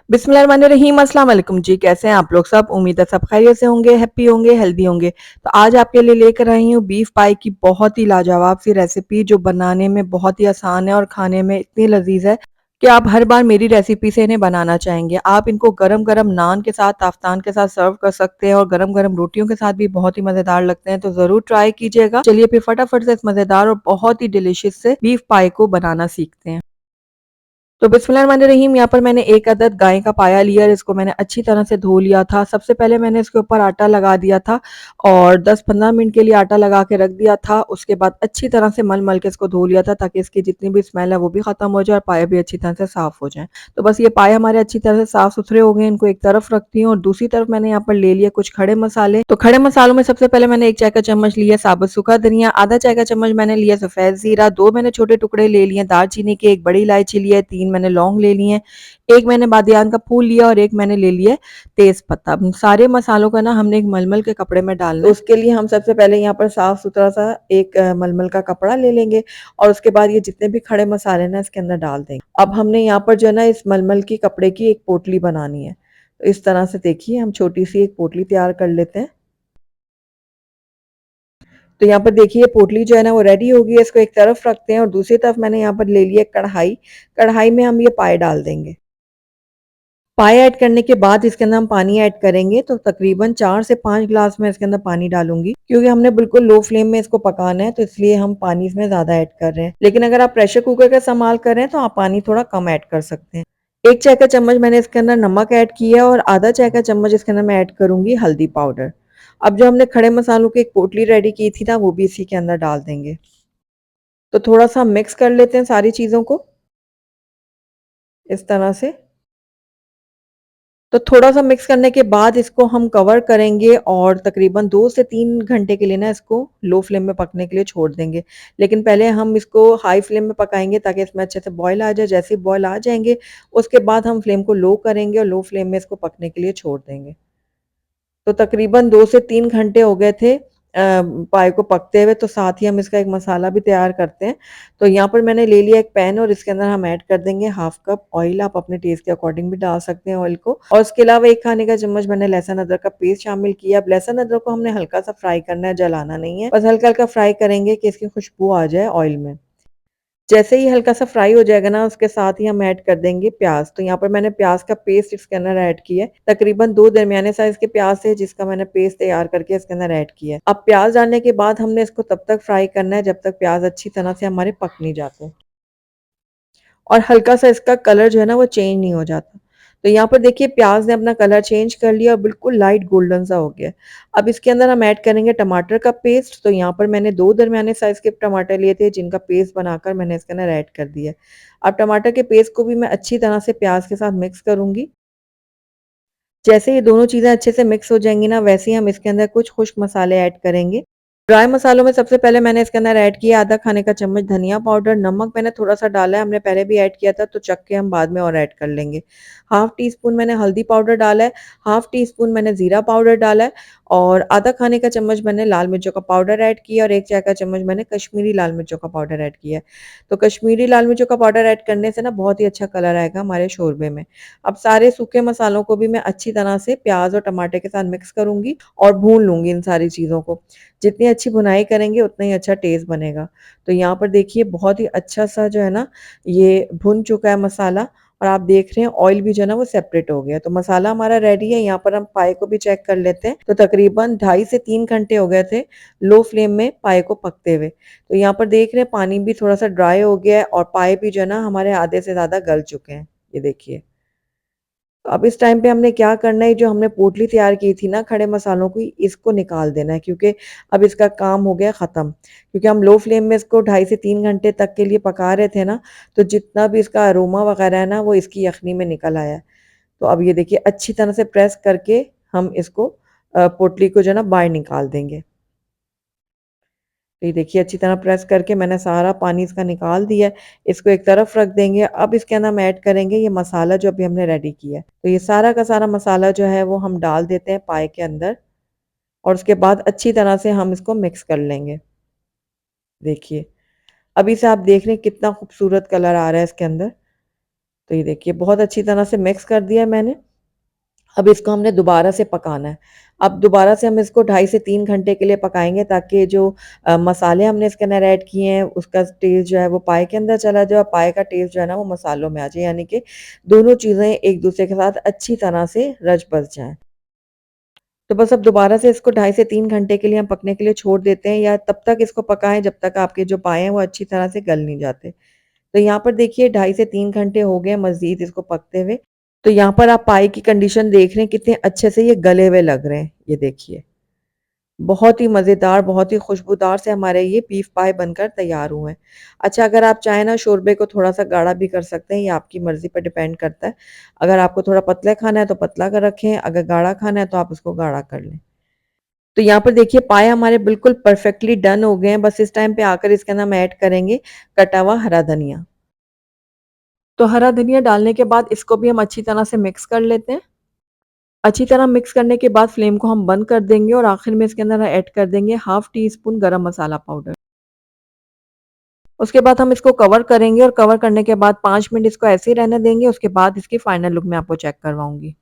बिस्मिल्लाहिर्रहमानिर्रहीम अस्सलाम वालेकुम जी। कैसे हैं आप लोग सब? उम्मीद है सब खैरियत से होंगे, हैप्पी होंगे, हेल्दी होंगे। तो आज आपके लिए लेकर आई हूँ बीफ पाई की बहुत ही लाजवाब सी रेसिपी जो बनाने में बहुत ही आसान है और खाने में इतनी लजीज है कि आप हर बार मेरी रेसिपी से इन्हें बनाना चाहेंगे। आप इनको गरम गरम नान के साथ, ताफ्तान के साथ सर्व कर सकते हैं और गरम गरम रोटियों के साथ भी बहुत ही मजेदार लगते हैं। तो जरूर ट्राई कीजिएगा। चलिए फिर फटाफट से इस मजेदार और बहुत ही डिलिशियस से बीफ पाई को बनाना सीखते हैं। तो बिस्मिल्लाहिर्रहमानिर्रहीम, यहाँ पर मैंने एक अदद गाय का पाया लिया और इसको मैंने अच्छी तरह से धो लिया था। सबसे पहले मैंने इसके ऊपर आटा लगा दिया था और 10-15 मिनट के लिए आटा लगा के रख दिया था। उसके बाद अच्छी तरह से मल मल के इसको धो लिया था ताकि इसकी जितनी भी स्मेल है वो भी खत्म हो जाए और पाए भी अच्छी तरह से साफ हो जाए। तो बस ये पाए हमारे अच्छी तरह से साफ सुथरे हो गए, इनको एक तरफ रखती हूँ और दूसरी तरफ मैंने यहाँ पर ले लिया कुछ खड़े मसाले। तो खड़े मसालों में सबसे पहले मैंने 1 चाय का चम्मच लिया साबुत सूखा धनिया, आधा चाय का चम्मच मैंने लिया सफेद जीरा, 2 मैंने छोटे टुकड़े ले लिए दालचीनी के, 1 बड़ी इलायची लिया है, 3 मैंने लौंग ले लिए हैं, 1 मैंने बादियान का फूल लिया और 1 मैंने ले लिया तेज पत्ता। अब सारे मसालों का ना हमने एक मलमल के कपड़े में डालना है। तो उसके लिए हम सबसे पहले यहाँ पर साफ सुथरा सा एक मलमल का कपड़ा ले लेंगे और उसके बाद ये जितने भी खड़े मसाले ना इसके अंदर डाल देंगे। अब हमने यहाँ पर जो है ना इस मलमल की कपड़े की एक पोटली बनानी है। तो इस तरह से देखिए हम छोटी सी एक पोटली तैयार कर लेते हैं। तो यहाँ पर देखिए पोटली जो है ना वो रेडी हो गई है, इसको एक तरफ रखते हैं और दूसरी तरफ मैंने यहाँ पर ले लिया कढ़ाई। कढ़ाई में हम ये पाए डाल देंगे। पाए ऐड करने के बाद इसके अंदर हम पानी ऐड करेंगे। तो तकरीबन 4 से 5 ग्लास में इसके अंदर पानी डालूंगी क्योंकि हमने बिल्कुल लो फ्लेम में इसको पकाना है, तो इसलिए हम पानी इसमें ज्यादा ऐड कर रहे हैं। लेकिन अगर आप प्रेशर कुकर का इस्तेमाल कर रहे हैं तो आप पानी थोड़ा कम ऐड कर सकते हैं। 1 चाय का चम्मच मैंने इसके अंदर नमक ऐड किया और आधा चाय का चम्मच इसके अंदर मैं ऐड करूंगी हल्दी पाउडर। अब जो हमने खड़े मसालों की एक पोटली रेडी की थी ना वो भी इसी के अंदर डाल देंगे। तो थोड़ा सा मिक्स कर लेते हैं सारी चीजों को इस तरह से। तो थोड़ा-सा मिक्स करने के बाद इसको हम कवर करेंगे और तकरीबन 2 से 3 घंटे के लिए ना इसको लो फ्लेम में पकने के लिए छोड़ देंगे। लेकिन पहले हम इसको हाई फ्लेम में पकाएँगे ताकि इसमें अच्छे से बॉयल आ जाए। जैसे ही बॉयल आ जाएँगे, उसके बाद हम फ्लेम को लो करेंगे और लो फ्लेम में इसको पकने के लिए छोड़ देंगे। तो तकरीबन 2 से 3 घंटे हो गए थे पाए को पकते हुए, तो साथ ही हम इसका एक मसाला भी तैयार करते हैं। तो यहाँ पर मैंने ले लिया एक पैन और इसके अंदर हम ऐड कर देंगे हाफ कप ऑयल। आप अपने टेस्ट के अकॉर्डिंग भी डाल सकते हैं ऑयल को। और उसके अलावा 1 खाने का चम्मच मैंने लहसुन अदरक का पेस्ट शामिल किया। अब लहसुन अदरक को हमने हल्का सा फ्राई करना है, जलाना नहीं है। बस हल्का-हल्का फ्राई करेंगे कि इसकी खुशबू आ जाए ऑयल में। जैसे ही हल्का सा फ्राई हो जाएगा ना उसके साथ ही हम ऐड कर देंगे प्याज। तो यहाँ पर मैंने प्याज का पेस्ट इसके अंदर ऐड किया है। तकरीबन 2 दरमियाने साइज के प्याज थे जिसका मैंने पेस्ट तैयार करके इसके अंदर ऐड किया है। अब प्याज डालने के बाद हमने इसको तब तक फ्राई करना है जब तक प्याज अच्छी तरह से हमारे पक नहीं जाते और हल्का सा इसका कलर जो है ना वो चेंज नहीं हो जाता। तो यहाँ पर देखिए प्याज ने अपना कलर चेंज कर लिया और बिल्कुल लाइट गोल्डन सा हो गया। अब इसके अंदर हम ऐड करेंगे टमाटर का पेस्ट। तो यहाँ पर मैंने 2 दरमियाने साइज के टमाटर लिए थे जिनका पेस्ट बनाकर मैंने इसके अंदर ऐड कर दिया। अब टमाटर के पेस्ट को भी मैं अच्छी तरह से प्याज के साथ मिक्स करूंगी। जैसे ये दोनों चीज़ें अच्छे से मिक्स हो जाएंगी ना वैसे ही हम इसके अंदर कुछ खुश्क मसाले ऐड करेंगे। ड्राई मसालों में सबसे पहले मैंने इसके अंदर ऐड किया आधा खाने का चम्मच धनिया पाउडर। नमक मैंने थोड़ा सा डाला है, हमने पहले भी ऐड किया था तो चख के हम बाद में और ऐड कर लेंगे। हाफ टी स्पून मैंने हल्दी पाउडर डाला है, हाफ टी स्पून मैंने जीरा पाउडर डाला है और आधा खाने का चम्मच मैंने लाल मिर्चों का पाउडर ऐड किया और 1 चाय का चम्मच मैंने कश्मीरी लाल मिर्चों का पाउडर ऐड किया है। तो कश्मीरी लाल मिर्चों का पाउडर ऐड करने से ना बहुत ही अच्छा कलर आएगा हमारे शोरबे में। अब सारे सूखे मसालों को भी मैं अच्छी तरह से प्याज और टमाटर के साथ मिक्स करूंगी और भून लूंगी इन सारी चीज़ों को। जितनी अच्छी भुनाई करेंगे उतना ही अच्छा टेस्ट बनेगा। तो यहाँ पर देखिए बहुत ही अच्छा सा जो है ना ये भुन चुका है मसाला और आप देख रहे हैं ऑयल भी जो है ना वो सेपरेट हो गया। तो मसाला हमारा रेडी है। यहाँ पर हम पाए को भी चेक कर लेते हैं। तो तकरीबन 2.5 से 3 घंटे हो गए थे लो फ्लेम में पाए को पकते हुए। तो यहाँ पर देख रहे हैं पानी भी थोड़ा सा ड्राई हो गया है और पाए भी जो है ना हमारे आधे से ज्यादा गल चुके हैं। ये देखिए। तो अब इस टाइम पे हमने क्या करना है, जो हमने पोटली तैयार की थी ना खड़े मसालों की, इसको निकाल देना है क्योंकि अब इसका काम हो गया ख़त्म। क्योंकि हम लो फ्लेम में इसको 2.5 से 3 घंटे तक के लिए पका रहे थे ना, तो जितना भी इसका अरोमा वगैरह है ना वो इसकी यखनी में निकल आया है। तो अब ये देखिए अच्छी तरह से प्रेस करके हम इसको पोटली को जो है ना बाहर निकाल देंगे। तो ये देखिए अच्छी तरह प्रेस करके मैंने सारा पानी इसका निकाल दिया है। इसको एक तरफ रख देंगे। अब इसके अंदर हम ऐड करेंगे ये मसाला जो अभी हमने रेडी किया है। तो ये सारा का सारा मसाला जो है वो हम डाल देते हैं पाए के अंदर और उसके बाद अच्छी तरह से हम इसको मिक्स कर लेंगे। देखिए अभी से आप देख रहे हैं कितना खूबसूरत कलर आ रहा है इसके अंदर। तो ये देखिए बहुत अच्छी तरह से मिक्स कर दिया है मैंने। अब इसको हमने दोबारा से पकाना है। अब दोबारा से हम इसको 2.5 से 3 घंटे के लिए पकाएँगे ताकि जो मसाले हमने इसके अंदर ऐड किए हैं उसका टेस्ट जो है वो पाए के अंदर चला जाए और पाए का टेस्ट जो है ना वो मसालों में आ जाए, यानी कि दोनों चीज़ें एक-दूसरे के साथ अच्छी तरह से रच-बस जाएँ। तो बस अब दोबारा से इसको 2.5 से 3 घंटे के लिए हम पकने के लिए छोड़ देते हैं, या तब तक इसको पकाएँ जब तक आपके जो पाए हैं वो अच्छी तरह से गल नहीं जाते। तो यहाँ पर देखिए 2.5 से 3 घंटे हो गए मज़ीद इसको पकते हुए। तो यहाँ पर आप पाई की कंडीशन देख रहे हैं कितने अच्छे से ये गले हुए लग रहे हैं, ये देखिए। बहुत ही मज़ेदार, बहुत ही खुशबूदार से हमारे ये बीफ पाई बनकर तैयार हुए हैं। अच्छा, अगर आप चाहें ना शोरबे को थोड़ा-सा गाढ़ा भी कर सकते हैं, ये आपकी मर्ज़ी पर डिपेंड करता है। अगर आपको थोड़ा पतला खाना है तो पतला कर रखें, अगर गाढ़ा खाना है तो आप उसको गाढ़ा कर लें। तो यहाँ पर देखिए पाए हमारे बिल्कुल परफेक्टली डन हो गए हैं, बस इस टाइम पे आकर इसके अंदर हम ऐड करेंगे कटा हुआ हरा धनिया। तो हरा धनिया डालने के बाद इसको भी हम अच्छी तरह से मिक्स कर लेते हैं। अच्छी तरह मिक्स करने के बाद फ्लेम को हम बंद कर देंगे और आखिर में इसके अंदर ऐड कर देंगे हाफ टी स्पून गरम मसाला पाउडर। उसके बाद हम इसको कवर करेंगे और कवर करने के बाद 5 मिनट इसको ऐसे ही रहने देंगे। उसके बाद इसकी फाइनल लुक मैं आपको चेक करवाऊंगी।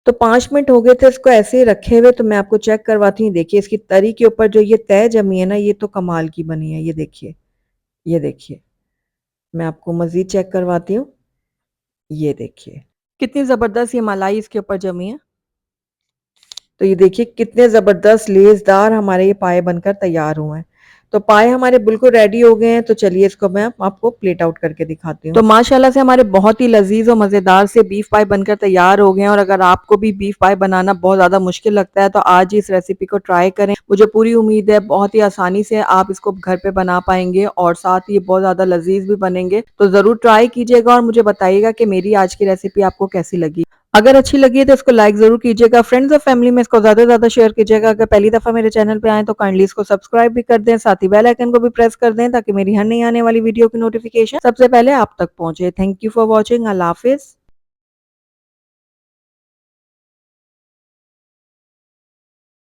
तो 5 मिनट हो गए थे इसको ऐसे ही रखे हुए, तो मैं आपको चेक करवाती हूँ। देखिए इसकी तरी के ऊपर जो ये तह जमी है ना, ये तो कमाल की बनी है। ये देखिए, ये देखिए। मैं आपको मज़ीद चेक करवाती हूँ। ये देखिए, कितनी ज़बरदस्त ये मलाई इसके ऊपर जमी है। तो ये देखिए कितने ज़बरदस्त लेज़दार हमारे ये पाए बनकर तैयार हुए हैं। तो पाए हमारे बिल्कुल रेडी हो गए हैं, तो चलिए इसको मैं आपको प्लेट आउट करके दिखाती हूँ। तो माशाल्लाह से हमारे बहुत ही लज़ीज़ और मज़ेदार से बीफ पाए बनकर तैयार हो गए हैं, और अगर आपको भी बीफ पाए बनाना बहुत ज़्यादा मुश्किल लगता है तो आज ही इस रेसिपी को ट्राई करें। मुझे पूरी उम्मीद है बहुत ही आसानी से आप इसको घर पे बना पाएँगे और साथ ही बहुत ज़्यादा लज़ीज़ भी बनेंगे। तो ज़रूर ट्राई कीजिएगा और मुझे बताइएगा कि मेरी आज की रेसिपी आपको कैसी लगी। अगर अच्छी लगी है तो इसको लाइक ज़रूर कीजिएगा, फ्रेंड्स और फैमिली में इसको ज़्यादा से ज़्यादा शेयर कीजिएगा। अगर पहली दफ़ा मेरे चैनल पे आएँ तो काइंडली इसको सब्सक्राइब भी कर दें, साथ ही बेल आइकन को भी प्रेस कर दें ताकि मेरी हर नई आने वाली वीडियो की नोटिफिकेशन सबसे पहले आप तक पहुँचे। Thank you for watching. अल्लाह हाफ़िज़।